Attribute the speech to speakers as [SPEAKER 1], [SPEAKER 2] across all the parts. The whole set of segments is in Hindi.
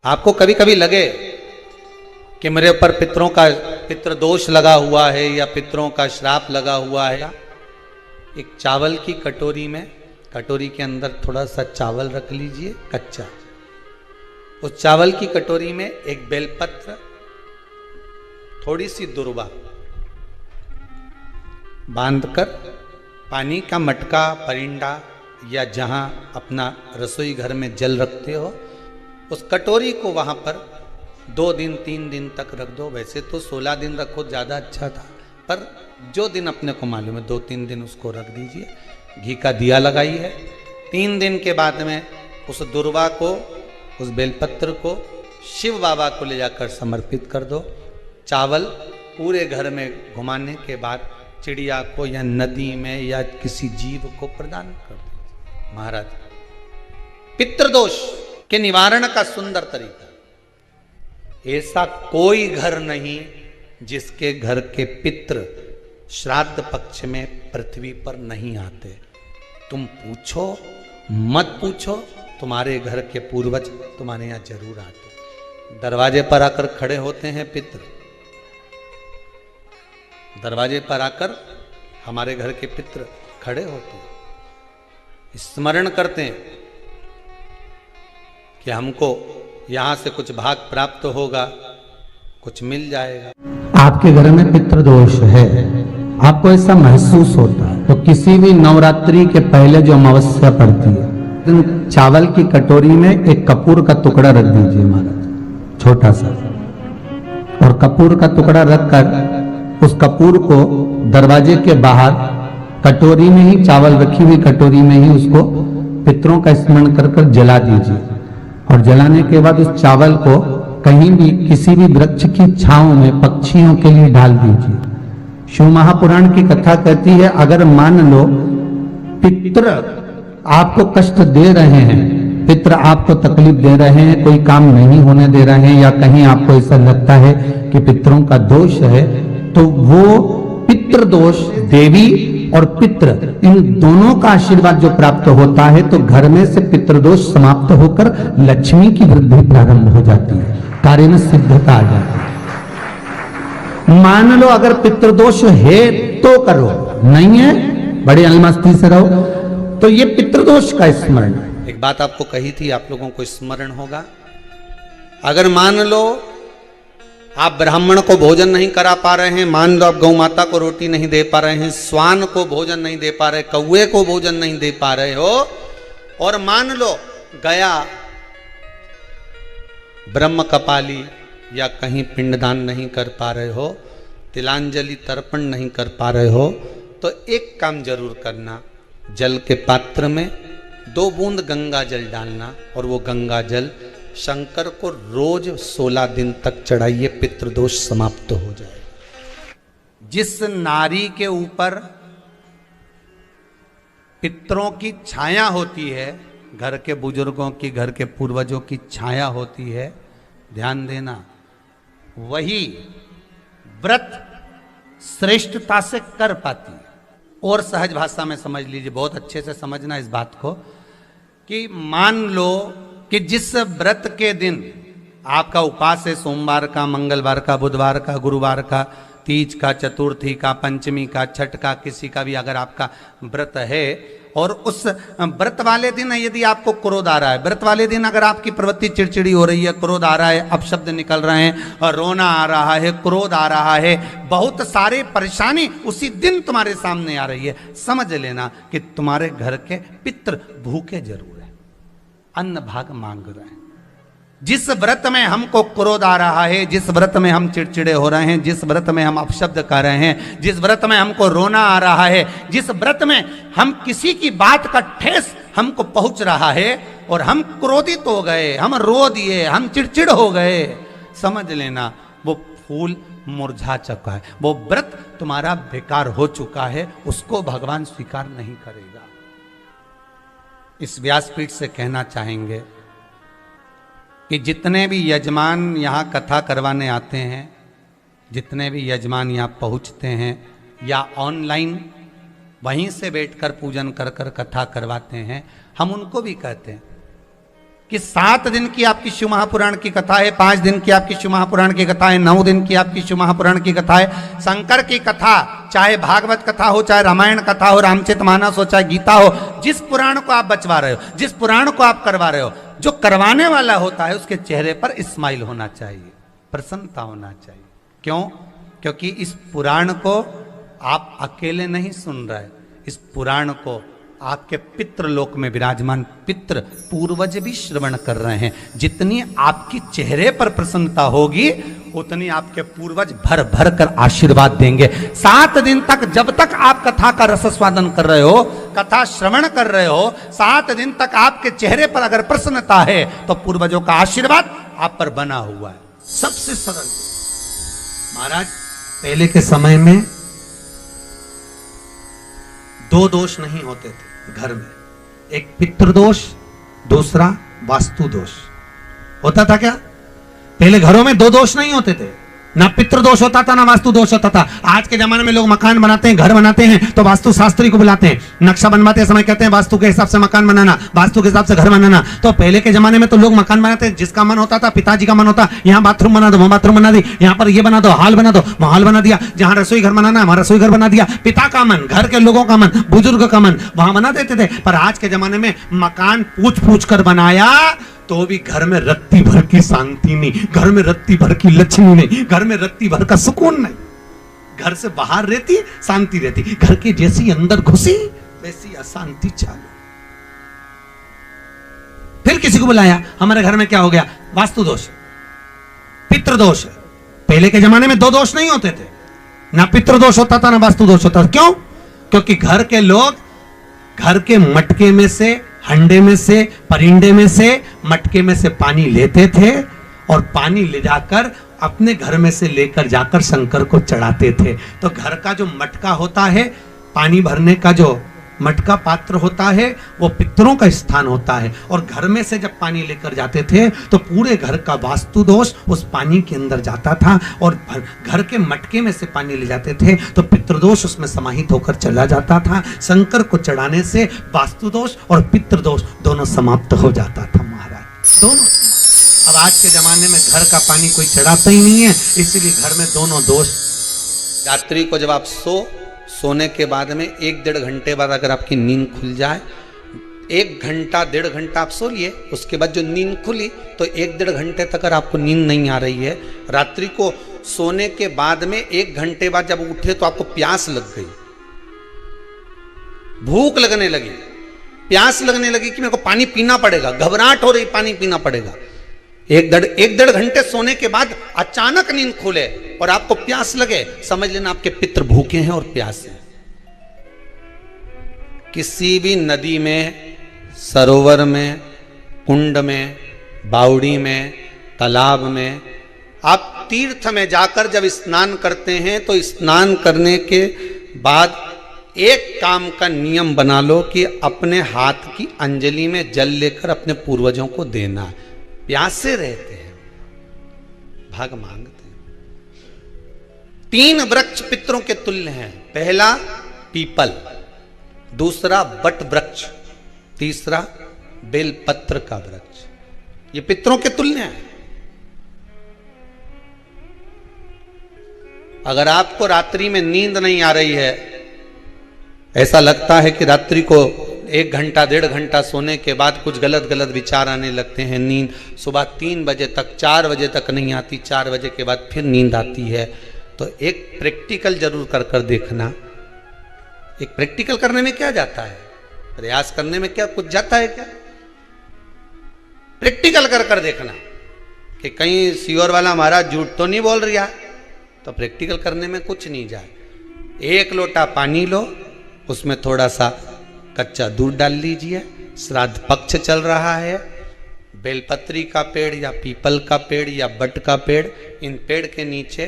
[SPEAKER 1] आपको कभी कभी लगे कि मेरे ऊपर पितरों का पितृदोष लगा हुआ है या पितरों का श्राप लगा हुआ है, एक चावल की कटोरी में, कटोरी के अंदर थोड़ा सा चावल रख लीजिए कच्चा। उस चावल की कटोरी में एक बेलपत्र, थोड़ी सी दुर्वा बांधकर पानी का मटका, परिंडा या जहां अपना रसोई घर में जल रखते हो, उस कटोरी को वहां पर 2 दिन 3 दिन तक रख दो। वैसे तो 16 दिन रखो ज़्यादा अच्छा था, पर जो दिन अपने को मालूम है 2-3 दिन उसको रख दीजिए। घी का दिया लगाइए। 3 दिन के बाद में उस दुर्वा को, उस बेलपत्र को शिव बाबा को ले जाकर समर्पित कर दो। चावल पूरे घर में घुमाने के बाद चिड़िया को या नदी में या किसी जीव को प्रदान कर दो। महाराज, पितृदोष के निवारण का सुंदर तरीका। ऐसा कोई घर नहीं जिसके घर के पितृ श्राद्ध पक्ष में पृथ्वी पर नहीं आते। तुम पूछो मत पूछो, तुम्हारे घर के पूर्वज तुम्हारे यहां जरूर आते। दरवाजे पर आकर खड़े होते हैं पितृ, दरवाजे पर आकर हमारे घर के पितृ खड़े होते हैं, स्मरण करते हैं कि हमको यहां से कुछ भाग प्राप्त होगा, कुछ मिल जाएगा।
[SPEAKER 2] आपके घर में पितृदोष है, आपको ऐसा महसूस होता है, तो किसी भी नवरात्रि के पहले जो अमावस्या पड़ती है, चावल की कटोरी में एक कपूर का टुकड़ा रख दीजिए महाराज, छोटा सा, और कपूर का टुकड़ा रखकर उस कपूर को दरवाजे के बाहर कटोरी में ही, चावल रखी हुई कटोरी में ही उसको पितरों का स्मरण कर कर जला दीजिए। और जलाने के बाद उस चावल को कहीं भी किसी भी वृक्ष की छांव में पक्षियों के लिए डाल दीजिए। शिव महापुराण की कथा कहती है, अगर मान लो पितृ आपको कष्ट दे रहे हैं, पितृ आपको तकलीफ दे रहे हैं, कोई काम नहीं होने दे रहे हैं, या कहीं आपको ऐसा लगता है कि पितरों का दोष है, तो वो पितृदोष, देवी और पितृ, इन दोनों का आशीर्वाद जो प्राप्त होता है, तो घर में से पितृदोष समाप्त होकर लक्ष्मी की वृद्धि प्रारंभ हो जाती है, कार्य में सिद्धता आ जाती है। मान लो अगर पितृदोष है तो करो, नहीं है बड़ी अलमस्ती से रहो, तो ये पितृदोष का स्मरण।
[SPEAKER 1] एक बात आपको कही थी, आप लोगों को स्मरण होगा। अगर मान लो आप ब्राह्मण को भोजन नहीं करा पा रहे हैं, मान लो आप गौ माता को रोटी नहीं दे पा रहे हैं, स्वान को भोजन नहीं दे पा रहे, कौवे को भोजन नहीं दे पा रहे हो, और मान लो गया ब्रह्म कपाली या कहीं पिंडदान नहीं कर पा रहे हो, तिलांजलि तर्पण नहीं कर पा रहे हो, तो एक काम जरूर करना, जल के पात्र में 2 बूंद गंगा जल डालना, और वो गंगा जल शंकर को रोज 16 दिन तक चढ़ाइए, पितृदोष समाप्त हो जाएगा। जिस नारी के ऊपर पितरों की छाया होती है, घर के बुजुर्गों की, घर के पूर्वजों की छाया होती है, ध्यान देना, वही व्रत श्रेष्ठता से कर पाती है। और सहज भाषा में समझ लीजिए, बहुत अच्छे से समझना इस बात को, कि मान लो कि जिस व्रत के दिन आपका उपास है, सोमवार का, मंगलवार का, बुधवार का, गुरुवार का, तीज का, चतुर्थी का, पंचमी का, छठ का, किसी का भी अगर आपका व्रत है, और उस व्रत वाले दिन यदि आपको क्रोध आ रहा है, व्रत वाले दिन अगर आपकी प्रवृत्ति चिड़चिड़ी हो रही है, क्रोध आ रहा है, अपशब्द निकल रहे हैं, और रोना आ रहा है, क्रोध आ रहा है, बहुत सारे परेशानी उसी दिन तुम्हारे सामने आ रही है, समझ लेना कि तुम्हारे घर के पितृ भूखे जरूर, अन्न भाग मांग रहे हैं। जिस व्रत में हमको क्रोध आ रहा है, जिस व्रत में हम चिड़चिड़े हो रहे हैं, जिस व्रत में हम अपशब्द कर रहे हैं, जिस व्रत में हमको रोना आ रहा है, जिस व्रत में हम किसी की बात का ठेस हमको पहुंच रहा है और हम क्रोधित हो गए, हम रो दिए, हम चिड़चिड़ हो गए, समझ लेना वो फूल मुरझा चुका है, वो व्रत तुम्हारा बेकार हो चुका है, उसको भगवान स्वीकार नहीं करेगा। इस व्यासपीठ से कहना चाहेंगे कि जितने भी यजमान यहाँ कथा करवाने आते हैं, जितने भी यजमान यहाँ पहुँचते हैं या ऑनलाइन वहीं से बैठकर पूजन कर कर कथा करवाते हैं, हम उनको भी कहते हैं कि 7 दिन की आपकी शिव महापुराण की कथा है, 5 दिन की आपकी शिव महापुराण की कथा है, 9 दिन की आपकी शिव महापुराण की कथा है। शंकर की कथा, चाहे भागवत कथा हो, चाहे रामायण कथा हो, रामचरितमानस हो, चाहे गीता हो, जिस पुराण को आप बचवा रहे हो, जिस पुराण को आप करवा रहे हो, जो करवाने वाला होता है उसके चेहरे पर स्माइल होना चाहिए, प्रसन्नता होना चाहिए। क्यों? क्योंकि इस पुराण को आप अकेले नहीं सुन रहे, इस पुराण को आपके पितृ लोक में विराजमान पितृ पूर्वज भी श्रवण कर रहे हैं। जितनी आपकी चेहरे पर प्रसन्नता होगी उतनी आपके पूर्वज भर भर कर आशीर्वाद देंगे। 7 दिन तक, जब तक आप कथा का रसस्वादन कर रहे हो, कथा श्रवण कर रहे हो, 7 दिन तक आपके चेहरे पर अगर प्रसन्नता है तो पूर्वजों का आशीर्वाद आप पर बना हुआ है। सबसे सरल महाराज, पहले के समय में 2 दोष नहीं होते थे घर में, एक पितृदोष, दूसरा वास्तु दोष होता था। क्या पहले घरों में 2 दोष नहीं होते थे, ना पितृदोष होता था ना वास्तु दोष होता था। आज के जमाने में लोग मकान बनाते हैं, घर बनाते हैं तो वास्तु शास्त्री को बुलाते हैं, नक्शा बनवाते समय कहते हैं वास्तु के हिसाब से मकान बनाना, वास्तु के हिसाब से घर बनाना। तो पहले के जमाने में तो लोग मकान बनाते, जिसका मन होता था, पिताजी का मन होता, यहाँ बाथरूम बना दो, वहां बाथरूम बना दी, यहाँ पर ये बना दो, हॉल बना दो, हॉल बना दिया, जहां रसोई घर बनाना है वहां रसोई घर बना दिया। पिता का मन, घर के लोगों का मन, बुजुर्ग का मन वहां बना देते थे। पर आज के जमाने में मकान पूछ पूछ कर बनाया तो भी घर में रत्ती भर की शांति नहीं, घर में रत्ती भर की लक्ष्मी नहीं, घर में रत्ती भर का सुकून नहीं। घर से बाहर रहती शांति रहती, घर के जैसी अंदर घुसी वैसी अशांति चालू। फिर किसी को बुलाया, हमारे घर में क्या हो गया, वास्तु दोष, पितृदोष। पहले के जमाने में 2 दोष नहीं होते थे, ना पितृदोष होता था ना वास्तु दोष होता था। क्यों? क्योंकि घर के लोग घर के मटके में से, हंडे में से, परिंडे में से, मटके में से पानी लेते थे और पानी ले जाकर अपने घर में से लेकर जाकर शंकर को चढ़ाते थे। तो घर का जो मटका होता है, पानी भरने का जो मटका पात्र होता है, वो पितरों का स्थान होता है। और घर में से जब पानी लेकर जाते थे तो पूरे घर का वास्तु दोष उस पानी के अंदर जाता था, और घर के मटके में से पानी ले जाते थे तो पितृदोष उसमें समाहित होकर चला जाता था। शंकर को चढ़ाने से वास्तु दोष और पितृदोष दोनों समाप्त हो जाता था महाराज, दोनों। अब आज के जमाने में घर का पानी कोई चढ़ाता ही नहीं है, इसीलिए घर में दोनों दोष। रात्रि को जब आप सोने के बाद में 1-1.5 घंटे बाद अगर आपकी नींद खुल जाए, 1 घंटा 1.5 घंटा आप सो लिए, उसके बाद जो नींद खुली तो 1-1.5 घंटे तक अगर आपको नींद नहीं आ रही है, रात्रि को सोने के बाद में 1 घंटे बाद जब उठे तो आपको प्यास लग गई, भूख लगने लगी, प्यास लगने लगी कि मेरे को पानी पीना पड़ेगा, घबराहट हो रही, पानी पीना पड़ेगा। 1-1.5 घंटे सोने के बाद अचानक नींद खुले और आपको प्यास लगे, समझ लेना आपके पितृ भूखे हैं और प्यासे हैं। किसी भी नदी में, सरोवर में, कुंड में, बावड़ी में, तालाब में, आप तीर्थ में जाकर जब स्नान करते हैं तो स्नान करने के बाद एक काम का नियम बना लो कि अपने हाथ की अंजलि में जल लेकर अपने पूर्वजों को देना। प्यासे रहते हैं, भाग मांगते हैं। 3 वृक्ष पितरों के तुल्य हैं, पहला पीपल, दूसरा बट वृक्ष, तीसरा बेलपत्र का वृक्ष। ये पितरों के तुल्य हैं। अगर आपको रात्रि में नींद नहीं आ रही है, ऐसा लगता है कि रात्रि को 1 घंटा 1.5 घंटा सोने के बाद कुछ गलत गलत विचार आने लगते हैं, नींद सुबह 3 बजे तक, 4 बजे तक नहीं आती, 4 बजे के बाद फिर नींद आती है, तो एक प्रैक्टिकल जरूर कर कर देखना। एक प्रैक्टिकल करने में क्या जाता है, प्रयास करने में क्या कुछ जाता है क्या? प्रैक्टिकल कर कर देखना कि कहीं सीओर वाला महाराज झूठ तो नहीं बोल रहा, तो प्रैक्टिकल करने में कुछ नहीं जाए। 1 लोटा पानी लो, उसमें थोड़ा सा कच्चा दूध डाल लीजिए, श्राद्ध पक्ष चल रहा है, बेलपत्री का पेड़ या पीपल का पेड़ या बट का पेड़, इन पेड़ के नीचे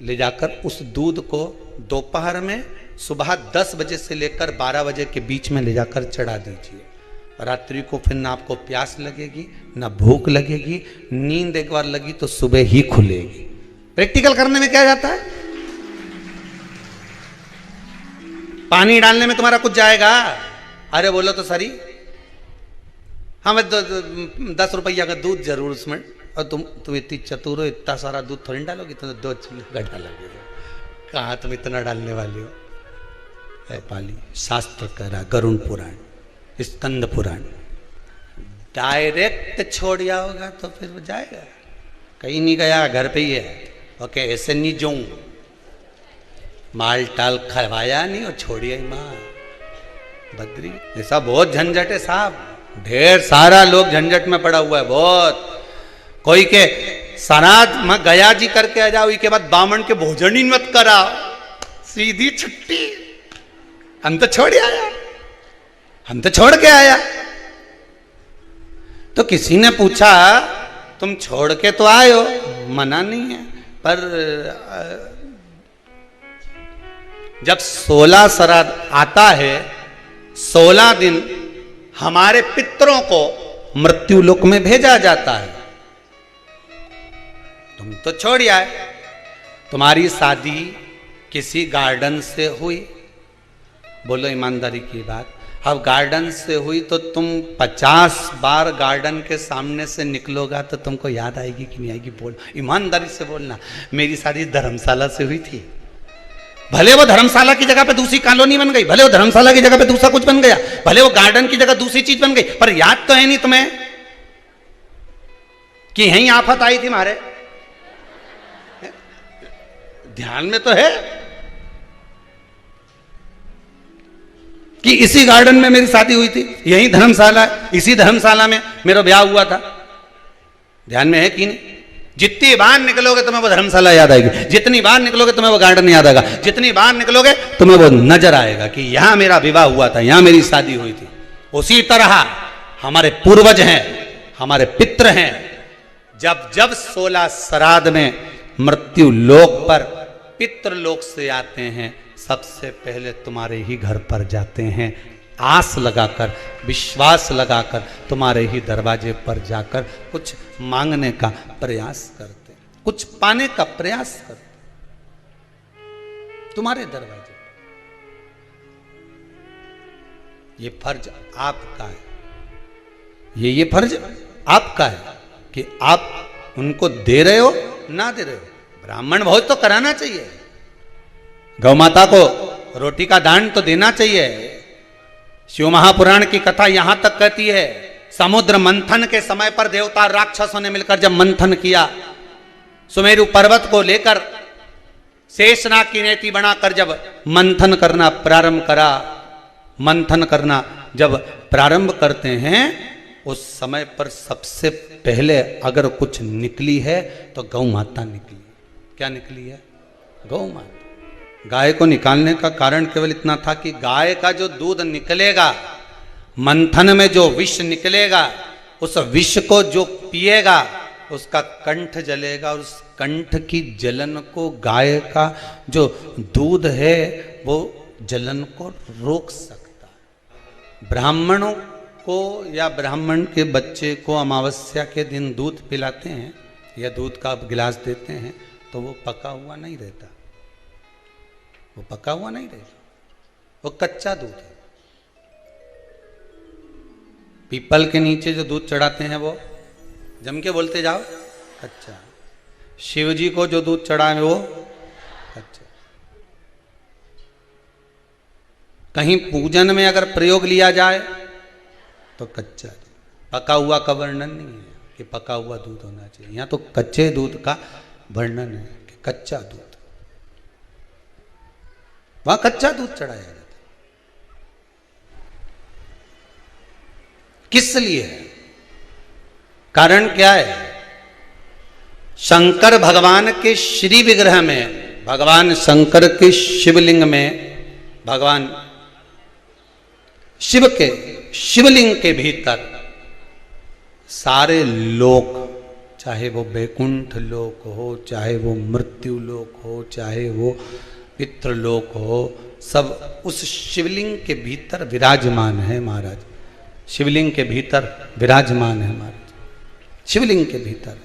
[SPEAKER 1] ले जाकर उस दूध को दोपहर में सुबह 10 बजे से लेकर 12 बजे के बीच में ले जाकर चढ़ा दीजिए। रात्रि को फिर ना आपको प्यास लगेगी ना भूख लगेगी, नींद एक बार लगी तो सुबह ही खुलेगी। प्रैक्टिकल करने में क्या जाता है? पानी डालने में तुम्हारा कुछ जाएगा? अरे बोलो तो सरी, हमें 10 रुपया का दूध जरूर उसमें, और तुम इतनी चतुर हो, इतना सारा दूध थोड़ी डालोगी, तो 2 किलो का डालोगे, कहाँ तुम इतना डालने वाली हो। है पाली शास्त्र कह रहा, गरुण पुराण, स्कंद पुराण, डायरेक्ट छोड़ जाओगा तो फिर वो जाएगा, कहीं नहीं गया, घर पे ही है। ओके, ऐसे नहीं जाऊं, माल टाल खवाया नहीं और छोड़िए माँ बद्री। ऐसा बहुत झंझट है साहब, ढेर सारा लोग झंझट में पड़ा हुआ है बहुत। कोई के सराद में गया जी करके आ जाओ, के बाद बामन के भोजन ही मत करा, सीधी छुट्टी। हम तो छोड़ आया, हम तो छोड़ के आया। तो किसी ने पूछा तुम छोड़ के तो आए हो, मना नहीं है, पर जब 16 श्राद्ध आता है, 16 दिन हमारे पितरों को मृत्यु लोक में भेजा जाता है। तुम तो छोड़ आए, तुम्हारी शादी किसी गार्डन से हुई, बोलो ईमानदारी की बात, अब गार्डन से हुई तो तुम 50 बार गार्डन के सामने से निकलोगा तो तुमको याद आएगी कि नहीं आएगी? बोल, ईमानदारी से बोलना। मेरी शादी धर्मशाला से हुई थी, भले वो धर्मशाला की जगह पे दूसरी कॉलोनी बन गई, भले वो धर्मशाला की जगह पे दूसरा कुछ बन गया, भले वो गार्डन की जगह दूसरी चीज बन गई, पर याद तो है नहीं तुम्हें कि यहीं आफत आई थी हमारे? ध्यान में तो है कि इसी गार्डन में मेरी शादी हुई थी, यही धर्मशाला, इसी धर्मशाला में मेरा ब्याह हुआ था। ध्यान में है कि नहीं? जितनी बार निकलोगे तुम्हें वो धर्मशाला याद आएगी, जितनी बार निकलोगे तुम्हें वो गार्डन याद आएगा, जितनी बार निकलोगे तुम्हें वो नजर आएगा कि यहां मेरा विवाह हुआ था, यहां मेरी शादी हुई थी। उसी तरह हमारे पूर्वज हैं, हमारे पितृ हैं, जब जब 16 श्राद्ध में मृत्यु लोक पर पितृलोक से आते हैं, सबसे पहले तुम्हारे ही घर पर जाते हैं, आस लगाकर, विश्वास लगाकर तुम्हारे ही दरवाजे पर जाकर कुछ मांगने का प्रयास करते, कुछ पाने का प्रयास करते तुम्हारे दरवाजे। ये फर्ज आपका है, ये फर्ज आपका है कि आप उनको दे रहे हो ना दे रहे हो। ब्राह्मण भोज तो कराना चाहिए, गौ माता को रोटी का दान तो देना चाहिए। शिव महापुराण की कथा यहां तक कहती है, समुद्र मंथन के समय पर देवता राक्षसों ने मिलकर जब मंथन किया, सुमेरु पर्वत को लेकर शेषनाग की नेति बनाकर जब मंथन करना प्रारंभ करा, मंथन करना जब प्रारंभ करते हैं, उस समय पर सबसे पहले अगर कुछ निकली है तो गौ माता निकली। क्या निकली है? गौ माता। गाय को निकालने का कारण केवल इतना था कि गाय का जो दूध निकलेगा, मंथन में जो विष निकलेगा, उस विष को जो पिएगा उसका कंठ जलेगा, और उस कंठ की जलन को गाय का जो दूध है वो जलन को रोक सकता है। ब्राह्मणों को या ब्राह्मण के बच्चे को अमावस्या के दिन दूध पिलाते हैं या दूध का गिलास देते हैं तो वो पका हुआ नहीं रहता, वो पका हुआ नहीं रहेगा, वो कच्चा दूध है। पीपल के नीचे जो दूध चढ़ाते हैं वो जम के बोलते जाओ कच्चा। शिव जी को जो दूध चढ़ा है वो कच्चा। कहीं पूजन में अगर प्रयोग लिया जाए तो कच्चा। पका हुआ का वर्णन नहीं है कि पका हुआ दूध होना चाहिए, यहां तो कच्चे दूध का वर्णन है कि कच्चा दूध, वहां कच्चा दूध चढ़ाया जाता है। किस लिए है? कारण क्या है? शंकर भगवान के श्री विग्रह में, भगवान शंकर के शिवलिंग में, भगवान शिव के शिवलिंग के भीतर सारे लोक, चाहे वो वैकुंठ लोक हो, चाहे वो मृत्यु लोक हो, चाहे वो पितृलोक हो, सब उस शिवलिंग के भीतर विराजमान है महाराज। शिवलिंग के भीतर विराजमान है महाराज, शिवलिंग के भीतर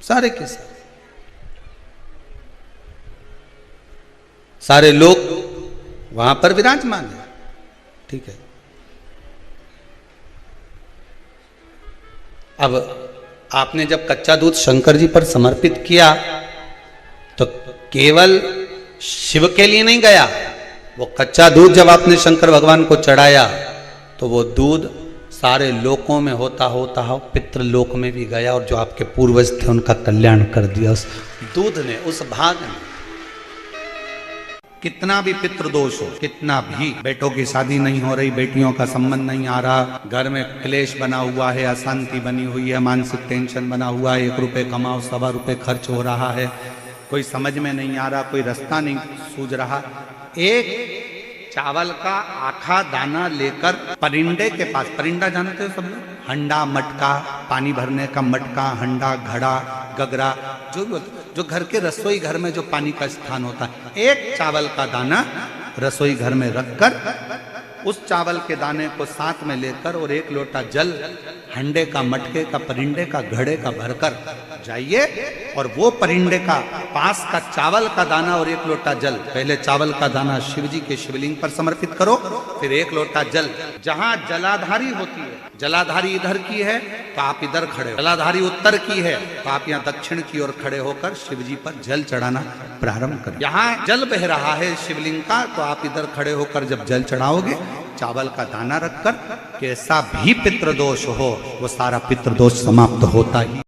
[SPEAKER 1] सारे के सारे सारे लोग वहां पर विराजमान है। ठीक है, अब आपने जब कच्चा दूध शंकर जी पर समर्पित किया तो केवल शिव के लिए नहीं गया, वो कच्चा दूध जब आपने शंकर भगवान को चढ़ाया तो वो दूध सारे लोकों में होता होता पितृलोक में भी गया, और जो आपके पूर्वज थे उनका कल्याण कर दिया उस दूध ने, उस भाग ने। कितना भी पितृदोष हो, कितना भी, बेटों की शादी नहीं हो रही, बेटियों का संबंध नहीं आ रहा, घर में क्लेश बना हुआ है, अशांति बनी हुई है, मानसिक टेंशन बना हुआ है, 1 रुपए कमाओ 1.25 रुपए खर्च हो रहा है, कोई समझ में नहीं आ रहा, कोई रास्ता नहीं सूझ रहा, एक चावल का आखा दाना लेकर परिंदे के पास, परिंदा जानते हो सब लोग, हंडा मटका, पानी भरने का मटका, हंडा घड़ा गगरा, जो घर के रसोई घर में जो पानी का स्थान होता है, एक चावल का दाना रसोई घर में रखकर उस चावल के दाने को साथ में लेकर और 1 लोटा जल हंडे का, मटके का, परिंदे का, घड़े का भरकर जाइए, और वो परिंदे का पास का चावल का दाना और 1 लोटा जल, पहले चावल का दाना शिव जी के शिवलिंग पर समर्पित करो, फिर 1 लोटा जल, जहां जलाधारी होती है, जलाधारी इधर की है तो आप इधर खड़े हो, जलाधारी उत्तर की है तो आप यहाँ दक्षिण की ओर खड़े होकर शिव जी पर जल चढ़ाना प्रारंभ करें। यहाँ जल बह रहा है शिवलिंग का तो आप इधर खड़े होकर जब जल चढ़ाओगे, चावल का दाना रखकर, कैसा भी पितृदोष हो वो सारा पितृदोष समाप्त होता ही।